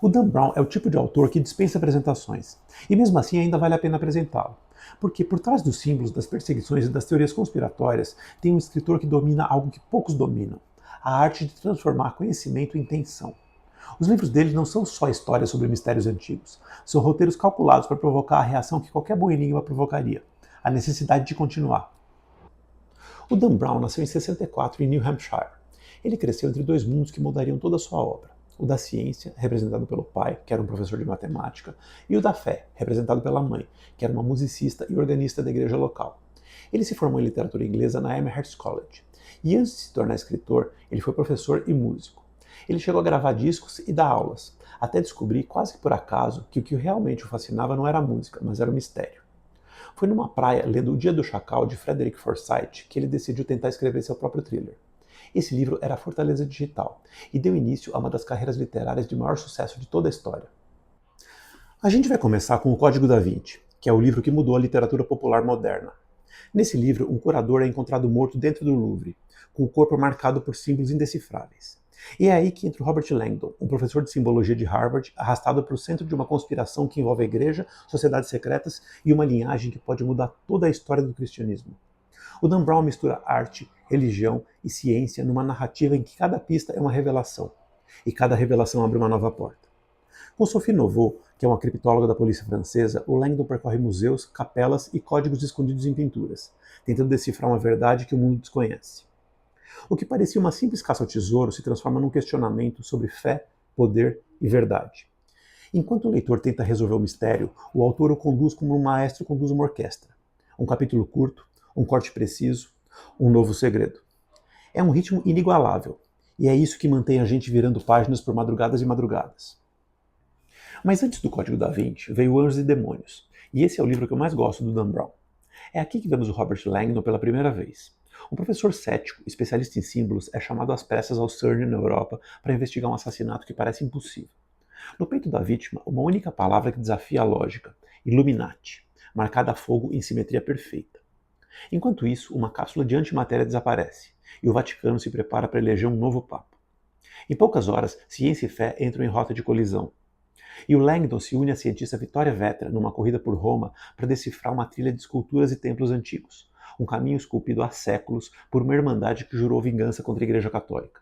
Dan Brown é o tipo de autor que dispensa apresentações, e mesmo assim ainda vale a pena apresentá-lo. Porque por trás dos símbolos, das perseguições e das teorias conspiratórias tem um escritor que domina algo que poucos dominam: a arte de transformar conhecimento em tensão. Os livros dele não são só histórias sobre mistérios antigos, são roteiros calculados para provocar a reação que qualquer bom enigma provocaria: a necessidade de continuar. O Dan Brown nasceu em 64 em New Hampshire. Ele cresceu entre dois mundos que mudariam toda a sua obra: o da ciência, representado pelo pai, que era um professor de matemática, e o da fé, representado pela mãe, que era uma musicista e organista da igreja local. Ele se formou em literatura inglesa na Amherst College, e antes de se tornar escritor, ele foi professor e músico. Ele chegou a gravar discos e dar aulas, até descobrir, quase que por acaso, que o que realmente o fascinava não era a música, mas era o mistério. Foi numa praia, lendo O Dia do Chacal, de Frederick Forsyth, que ele decidiu tentar escrever seu próprio thriller. Esse livro era a Fortaleza Digital, e deu início a uma das carreiras literárias de maior sucesso de toda a história. A gente vai começar com O Código da Vinci, que é o livro que mudou a literatura popular moderna. Nesse livro, um curador é encontrado morto dentro do Louvre, com o corpo marcado por símbolos indecifráveis. E é aí que entra o Robert Langdon, um professor de simbologia de Harvard, arrastado para o centro de uma conspiração que envolve a igreja, sociedades secretas e uma linhagem que pode mudar toda a história do cristianismo. O Dan Brown mistura arte, religião e ciência numa narrativa em que cada pista é uma revelação, e cada revelação abre uma nova porta. Com Sophie Nouveau, que é uma criptóloga da polícia francesa, o Langdon percorre museus, capelas e códigos escondidos em pinturas, tentando decifrar uma verdade que o mundo desconhece. O que parecia uma simples caça ao tesouro se transforma num questionamento sobre fé, poder e verdade. Enquanto o leitor tenta resolver o mistério, o autor o conduz como um maestro conduz uma orquestra. Um capítulo curto, um corte preciso, um novo segredo. É um ritmo inigualável, e é isso que mantém a gente virando páginas por madrugadas e madrugadas. Mas antes do Código da Vinci veio Anjos e Demônios, e esse é o livro que eu mais gosto do Dan Brown. É aqui que vemos o Robert Langdon pela primeira vez. Um professor cético, especialista em símbolos, é chamado às pressas ao CERN na Europa para investigar um assassinato que parece impossível. No peito da vítima, uma única palavra que desafia a lógica: Illuminati, marcada a fogo em simetria perfeita. Enquanto isso, uma cápsula de antimatéria desaparece, e o Vaticano se prepara para eleger um novo Papa. Em poucas horas, ciência e fé entram em rota de colisão. E o Langdon se une à cientista Vittoria Vetra numa corrida por Roma para decifrar uma trilha de esculturas e templos antigos, um caminho esculpido há séculos por uma irmandade que jurou vingança contra a Igreja Católica.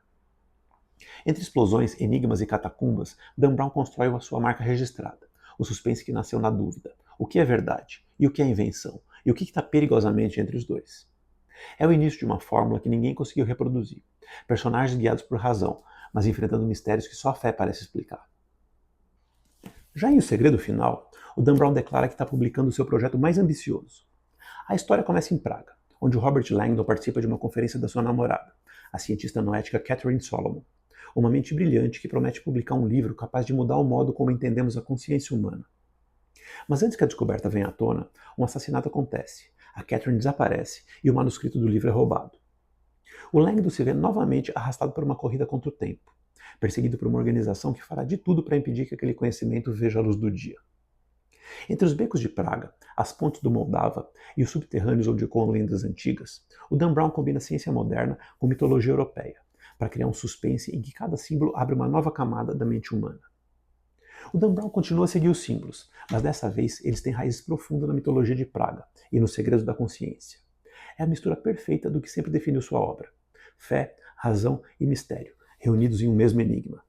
Entre explosões, enigmas e catacumbas, Dan Brown constrói a sua marca registrada, o suspense que nasceu na dúvida: o que é verdade? E o que é invenção? E o que está perigosamente entre os dois? É o início de uma fórmula que ninguém conseguiu reproduzir. Personagens guiados por razão, mas enfrentando mistérios que só a fé parece explicar. Já em O Segredo Final, o Dan Brown declara que está publicando o seu projeto mais ambicioso. A história começa em Praga, onde o Robert Langdon participa de uma conferência da sua namorada, a cientista noética Catherine Solomon, uma mente brilhante que promete publicar um livro capaz de mudar o modo como entendemos a consciência humana. Mas antes que a descoberta venha à tona, um assassinato acontece, a Catherine desaparece e o manuscrito do livro é roubado. O Langdon se vê novamente arrastado por uma corrida contra o tempo, perseguido por uma organização que fará de tudo para impedir que aquele conhecimento veja a luz do dia. Entre os becos de Praga, as pontes do Moldava e os subterrâneos onde ecoam lendas antigas, o Dan Brown combina ciência moderna com mitologia europeia, para criar um suspense em que cada símbolo abre uma nova camada da mente humana. O Dan Brown continua a seguir os símbolos, mas dessa vez eles têm raízes profundas na mitologia de Praga e nos segredos da consciência. É a mistura perfeita do que sempre definiu sua obra: fé, razão e mistério, reunidos em um mesmo enigma.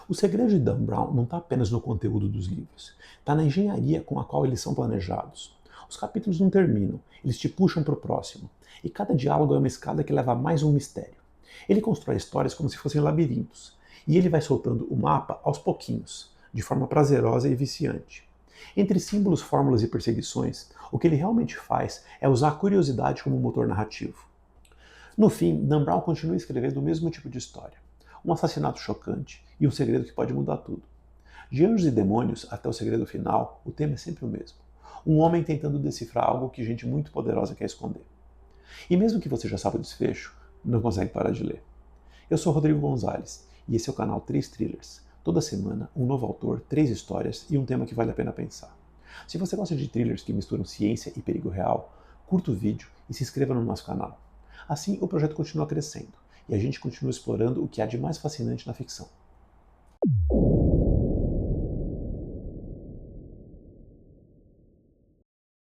O segredo de Dan Brown não está apenas no conteúdo dos livros, está na engenharia com a qual eles são planejados. Os capítulos não terminam, eles te puxam para o próximo, e cada diálogo é uma escada que leva a mais um mistério. Ele constrói histórias como se fossem labirintos, e ele vai soltando o mapa aos pouquinhos, de forma prazerosa e viciante. Entre símbolos, fórmulas e perseguições, o que ele realmente faz é usar a curiosidade como motor narrativo. No fim, Dan Brown continua escrevendo o mesmo tipo de história: um assassinato chocante e um segredo que pode mudar tudo. De Anjos e Demônios até O Segredo Final, o tema é sempre o mesmo: um homem tentando decifrar algo que gente muito poderosa quer esconder. E mesmo que você já saiba o desfecho, não consegue parar de ler. Eu sou Rodrigo Gonzalez e esse é o canal 3 Thrillers. Toda semana, um novo autor, 3 histórias e um tema que vale a pena pensar. Se você gosta de thrillers que misturam ciência e perigo real, curta o vídeo e se inscreva no nosso canal. Assim, o projeto continua crescendo e a gente continua explorando o que há de mais fascinante na ficção.